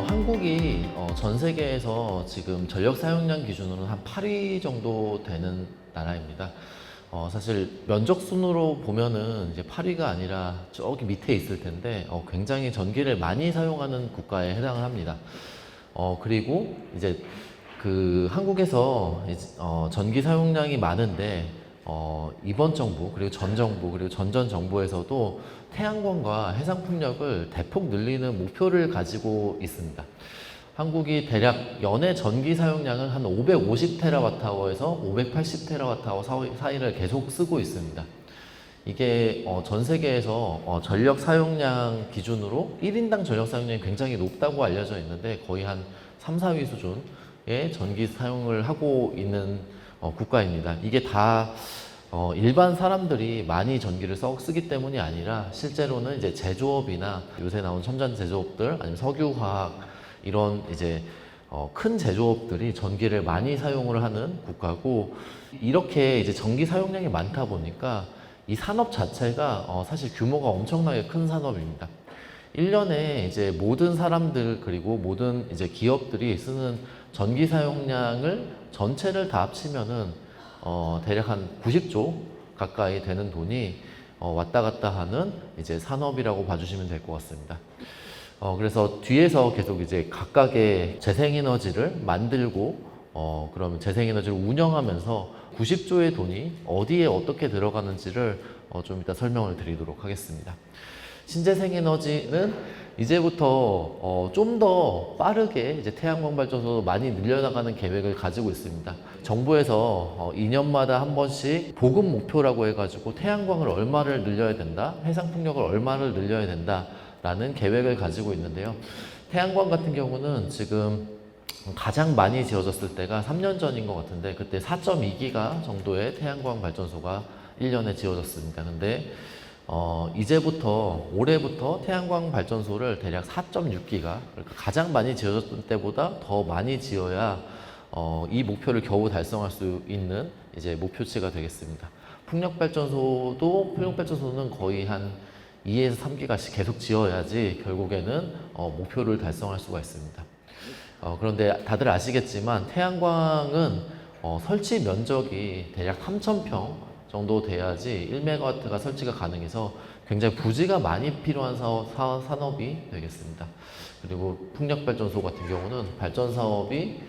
한국이 전 세계에서 지금 전력 사용량 기준으로는 한 8위 정도 되는 나라입니다. 사실 면적 순으로 보면은 이제 8위가 아니라 저기 밑에 있을 텐데 굉장히 전기를 많이 사용하는 국가에 해당을 합니다. 그리고 이제 그 한국에서 전기 사용량이 많은데 이번 정부 그리고 전 정부 그리고 전전 정부에서도 태양광과 해상 풍력을 대폭 늘리는 목표를 가지고 있습니다. 한국이 대략 연애 전기 사용량은 한 550테라와트아워에서 580테라와트아워 사이를 계속 쓰고 있습니다. 이게 전 세계에서 전력 사용량 기준으로 1인당 전력 사용량이 굉장히 높다고 알려져 있는데 거의 한 3, 4위 수준의 전기 사용을 하고 있는 국가입니다. 이게 다 일반 사람들이 많이 전기를 쓰기 때문이 아니라 실제로는 이제 제조업이나 요새 나온 첨단 제조업들 아니면 석유화학 이런 이제 큰 제조업들이 전기를 많이 사용을 하는 국가고, 이렇게 이제 전기 사용량이 많다 보니까 이 산업 자체가 사실 규모가 엄청나게 큰 산업입니다. 1년에 이제 모든 사람들 그리고 모든 이제 기업들이 쓰는 전기 사용량을 전체를 다 합치면은 대략 한 90조 가까이 되는 돈이 왔다 갔다 하는 이제 산업이라고 봐주시면 될 것 같습니다. 그래서 뒤에서 계속 이제 각각의 재생에너지를 만들고 그러면 재생에너지를 운영하면서 90조의 돈이 어디에 어떻게 들어가는지를 좀 이따 설명을 드리도록 하겠습니다. 신재생에너지는 이제부터 좀 더 빠르게 이제 태양광 발전소 많이 늘려나가는 계획을 가지고 있습니다. 정부에서 2년마다 한 번씩 보급 목표라고 해가지고 태양광을 얼마를 늘려야 된다, 해상 풍력을 얼마를 늘려야 된다라는 계획을 가지고 있는데요. 태양광 같은 경우는 지금 가장 많이 지어졌을 때가 3년 전인 것 같은데 그때 4.2기가 정도의 태양광 발전소가 1년에 지어졌습니다. 근데 이제부터 올해부터 태양광 발전소를 대략 4.6기가, 그러니까 가장 많이 지어졌던 때보다 더 많이 지어야 이 목표를 겨우 달성할 수 있는 이제 목표치가 되겠습니다. 풍력발전소는 거의 한 2에서 3기가씩 계속 지어야지 결국에는 목표를 달성할 수가 있습니다. 그런데 다들 아시겠지만 태양광은 설치 면적이 대략 3,000평 정도 돼야지 1메가와트가 설치가 가능해서 굉장히 부지가 많이 필요한 산업이 되겠습니다. 그리고 풍력발전소 같은 경우는 발전 사업이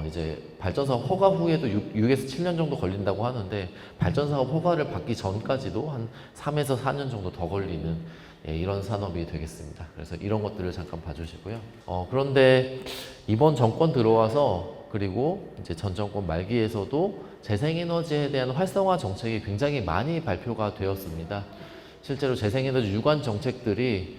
이제 발전 사업 허가 후에도 6에서 7년 정도 걸린다고 하는데 발전 사업 허가를 받기 전까지도 한 3에서 4년 정도 더 걸리는 이런 산업이 되겠습니다. 그래서 이런 것들을 잠깐 봐주시고요. 그런데 이번 정권 들어와서 그리고 이제 전 정권 말기에서도 재생에너지에 대한 활성화 정책이 굉장히 많이 발표가 되었습니다. 실제로 재생에너지 유관 정책들이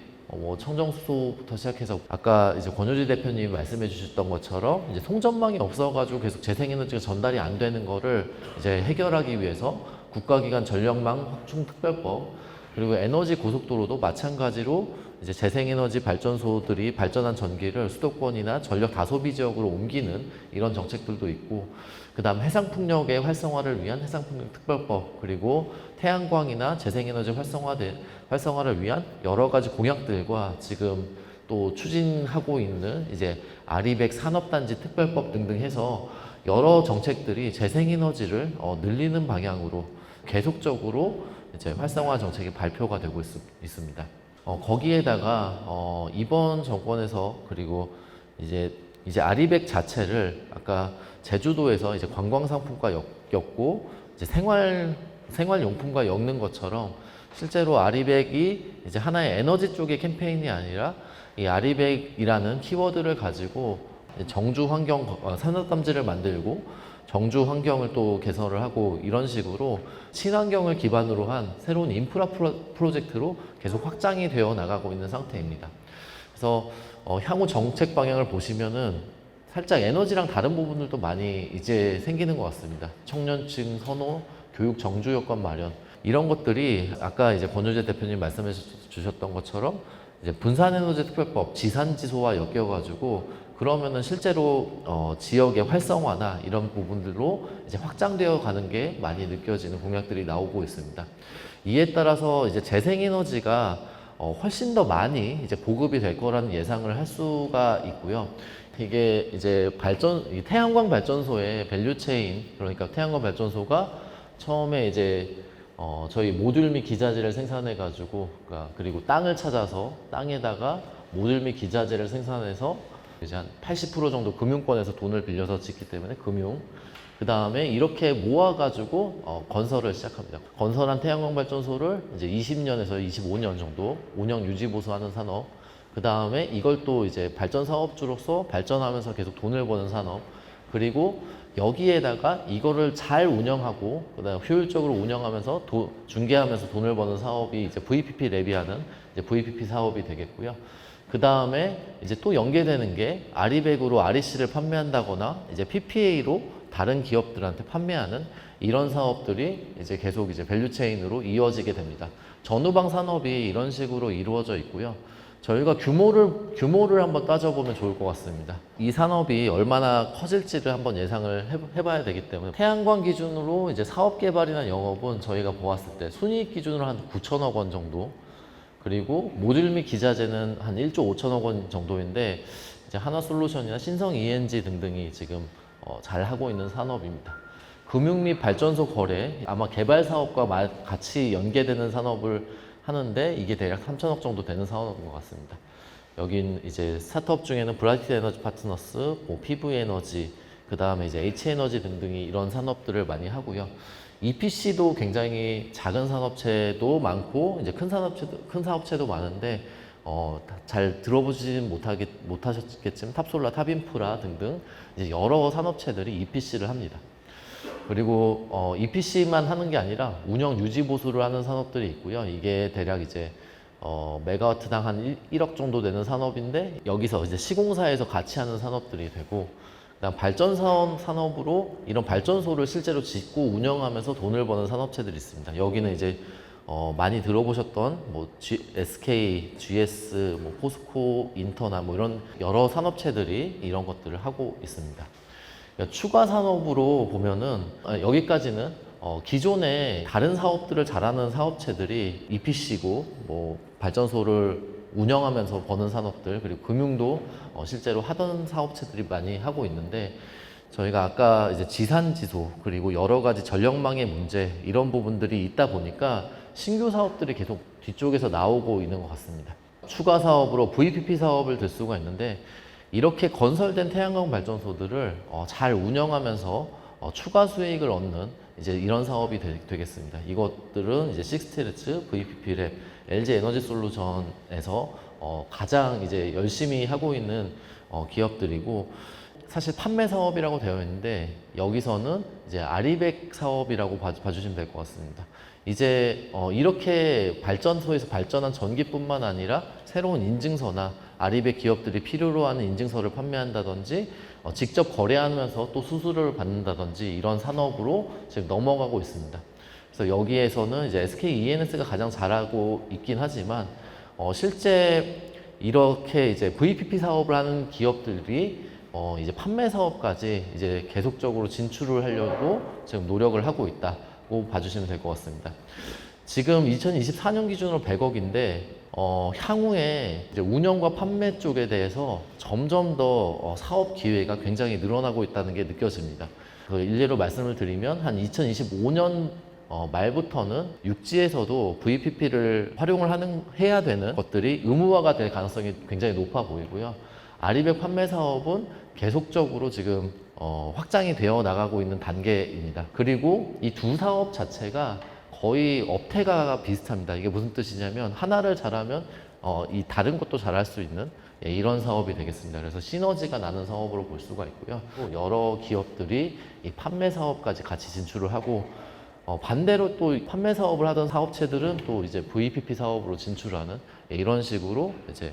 청정수소부터 시작해서 아까 이제 권효지 대표님이 말씀해 주셨던 것처럼 이제 송전망이 없어가지고 계속 재생에너지가 전달이 안 되는 거를 이제 해결하기 위해서 국가기관 전력망 확충 특별법, 그리고 에너지 고속도로도 마찬가지로 이제 재생에너지 발전소들이 발전한 전기를 수도권이나 전력 다소비 지역으로 옮기는 이런 정책들도 있고, 그 다음 해상풍력의 활성화를 위한 해상풍력 특별법, 그리고 태양광이나 재생에너지 활성화를 위한 여러 가지 공약들과 지금 또 추진하고 있는 이제 아리백 산업단지 특별법 등등 해서 여러 정책들이 재생에너지를 늘리는 방향으로 계속적으로 이제 활성화 정책이 발표가 되고 있습니다. 거기에다가 이번 정권에서 그리고 이제 아리백 자체를 아까 제주도에서 이제 관광상품과 엮고 이제 생활용품과 엮는 것처럼 실제로 아리백이 이제 하나의 에너지 쪽의 캠페인이 아니라 이 아리백이라는 키워드를 가지고 정주 환경 산업담지를 만들고 정주 환경을 또 개선을 하고 이런 식으로 친환경을 기반으로 한 새로운 인프라 프로젝트로 계속 확장이 되어 나가고 있는 상태입니다. 그래서 향후 정책 방향을 보시면은 살짝 에너지랑 다른 부분들도 많이 이제 생기는 것 같습니다. 청년층 선호, 교육 정주 여건 마련, 이런 것들이 아까 이제 권효재 대표님 말씀해 주셨던 것처럼 이제 분산에너지 특별법, 지산지소와 엮여가지고 그러면은 실제로 지역의 활성화나 이런 부분들로 이제 확장되어 가는 게 많이 느껴지는 공약들이 나오고 있습니다. 이에 따라서 이제 재생에너지가 훨씬 더 많이 이제 보급이 될 거라는 예상을 할 수가 있고요. 이게 이제 이 태양광 발전소의 밸류 체인, 그러니까 태양광 발전소가 처음에 이제 저희 모듈 및 기자재를 생산해 가지고, 그리고 땅을 찾아서 땅에다가 모듈 및 기자재를 생산해서 이제 한 80% 정도 금융권에서 돈을 빌려서 짓기 때문에 그 다음에 이렇게 모아가지고 건설을 시작합니다. 건설한 태양광 발전소를 이제 20년에서 25년 정도 운영 유지 보수하는 산업. 그 다음에 이걸 또 이제 발전 사업주로서 발전하면서 계속 돈을 버는 산업. 그리고 여기에다가 이거를 잘 운영하고 그다음 효율적으로 운영하면서 중개하면서 돈을 버는 사업이 이제 VPP 랩이하는 이제 VPP 사업이 되겠고요. 그 다음에 이제 또 연계되는 게 아리백으로 REC를 판매한다거나 이제 PPA로 다른 기업들한테 판매하는 이런 사업들이 이제 계속 이제 밸류체인으로 이어지게 됩니다. 전후방 산업이 이런 식으로 이루어져 있고요. 저희가 규모를 한번 따져보면 좋을 것 같습니다. 이 산업이 얼마나 커질지를 한번 예상을 해봐야 되기 때문에 태양광 기준으로 이제 사업 개발이나 영업은 저희가 보았을 때 순이익 기준으로 한 9천억 원 정도, 그리고 모듈 및 기자재는 한 1조 5천억 원 정도인데 이제 하나솔루션이나 신성 ENG 등등이 지금 잘 하고 있는 산업입니다. 금융 및 발전소 거래, 아마 개발 사업과 같이 연계되는 산업을 하는데 이게 대략 3천억 정도 되는 산업인 것 같습니다. 여긴 이제 스타트업 중에는 브라이트 에너지 파트너스, 뭐 PV 에너지, 그 다음에 이제 H 에너지 등등이 이런 산업들을 많이 하고요. EPC도 굉장히 작은 산업체도 많고 이제 큰 사업체도 많은데 잘 들어보지는 못하셨겠지만 탑솔라, 탑인프라 등등 이제 여러 산업체들이 EPC를 합니다. 그리고 EPC만 하는 게 아니라 운영 유지 보수를 하는 산업들이 있고요. 이게 대략 이제 메가와트당 한 1억 정도 되는 산업인데 여기서 이제 시공사에서 같이 하는 산업들이 되고, 그다음 발전사업 산업으로 이런 발전소를 실제로 짓고 운영하면서 돈을 버는 산업체들이 있습니다. 여기는 이제 많이 들어보셨던 뭐 SK, GS, 뭐 포스코, 인터나 뭐 이런 여러 산업체들이 이런 것들을 하고 있습니다. 그러니까 추가 산업으로 보면은 여기까지는 기존에 다른 사업들을 잘하는 사업체들이 EPC고 뭐 발전소를 운영하면서 버는 산업들, 그리고 금융도 실제로 하던 사업체들이 많이 하고 있는데, 저희가 아까 이제 지산지소 그리고 여러 가지 전력망의 문제 이런 부분들이 있다 보니까 신규 사업들이 계속 뒤쪽에서 나오고 있는 것 같습니다. 추가 사업으로 VPP 사업을 들 수가 있는데, 이렇게 건설된 태양광 발전소들을 잘 운영하면서 추가 수익을 얻는 이제 이런 사업이 되겠습니다. 이것들은 이제 식스테르츠, VPP 랩, LG 에너지 솔루션에서 가장 이제 열심히 하고 있는 기업들이고, 사실 판매 사업이라고 되어 있는데 여기서는 이제 아리백 사업이라고 봐주시면 될 것 같습니다. 이제 이렇게 발전소에서 발전한 전기뿐만 아니라 새로운 인증서나 아리백 기업들이 필요로 하는 인증서를 판매한다든지 직접 거래하면서 또 수수료를 받는다든지 이런 산업으로 지금 넘어가고 있습니다. 그래서 여기에서는 이제 SK ENS가 가장 잘하고 있긴 하지만 실제 이렇게 이제 VPP 사업을 하는 기업들이 이제 판매 사업까지 이제 계속적으로 진출을 하려고 지금 노력을 하고 있다고 봐주시면 될 것 같습니다. 지금 2024년 기준으로 100억인데 향후에 이제 운영과 판매 쪽에 대해서 점점 더 사업 기회가 굉장히 늘어나고 있다는 게 느껴집니다. 그 일례로 말씀을 드리면 한 2025년 말부터는 육지에서도 VPP를 활용을 해야 되는 것들이 의무화가 될 가능성이 굉장히 높아 보이고요. 아리백 판매 사업은 계속적으로 지금 확장이 되어 나가고 있는 단계입니다. 그리고 이 두 사업 자체가 거의 업태가 비슷합니다. 이게 무슨 뜻이냐면 하나를 잘하면 이 다른 것도 잘할 수 있는 이런 사업이 되겠습니다. 그래서 시너지가 나는 사업으로 볼 수가 있고요. 또 여러 기업들이 이 판매 사업까지 같이 진출을 하고, 반대로 또 판매 사업을 하던 사업체들은 또 이제 VPP 사업으로 진출하는 이런 식으로 이제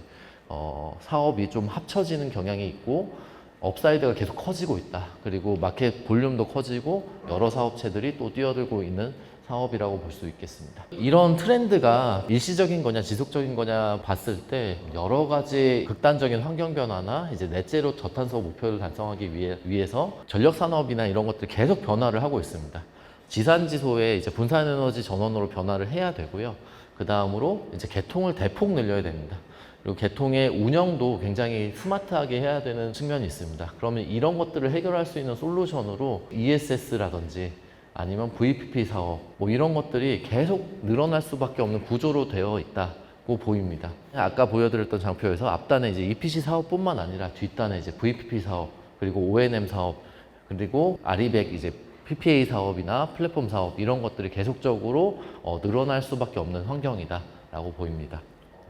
사업이 좀 합쳐지는 경향이 있고, 업사이드가 계속 커지고 있다. 그리고 마켓 볼륨도 커지고 여러 사업체들이 또 뛰어들고 있는 사업이라고 볼 수 있겠습니다. 이런 트렌드가 일시적인 거냐 지속적인 거냐 봤을 때 여러 가지 극단적인 환경 변화나 이제 넷제로 저탄소 목표를 달성하기 위해서 전력 산업이나 이런 것들 계속 변화를 하고 있습니다. 지산지소의 이제 분산에너지 전원으로 변화를 해야 되고요. 그 다음으로 이제 개통을 대폭 늘려야 됩니다. 그리고 개통의 운영도 굉장히 스마트하게 해야 되는 측면이 있습니다. 그러면 이런 것들을 해결할 수 있는 솔루션으로 ESS라든지 아니면 VPP 사업 뭐 이런 것들이 계속 늘어날 수밖에 없는 구조로 되어 있다고 보입니다. 아까 보여드렸던 장표에서 앞단에 이제 EPC 사업뿐만 아니라 뒷단에 이제 VPP 사업 그리고 O&M 사업 그리고 아리백 이제 PPA 사업이나 플랫폼 사업 이런 것들이 계속적으로 늘어날 수밖에 없는 환경이다라고 보입니다.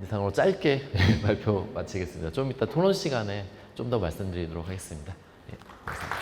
이상으로 짧게 발표 마치겠습니다. 좀 이따 토론 시간에 좀 더 말씀드리도록 하겠습니다. 예, 감사합니다.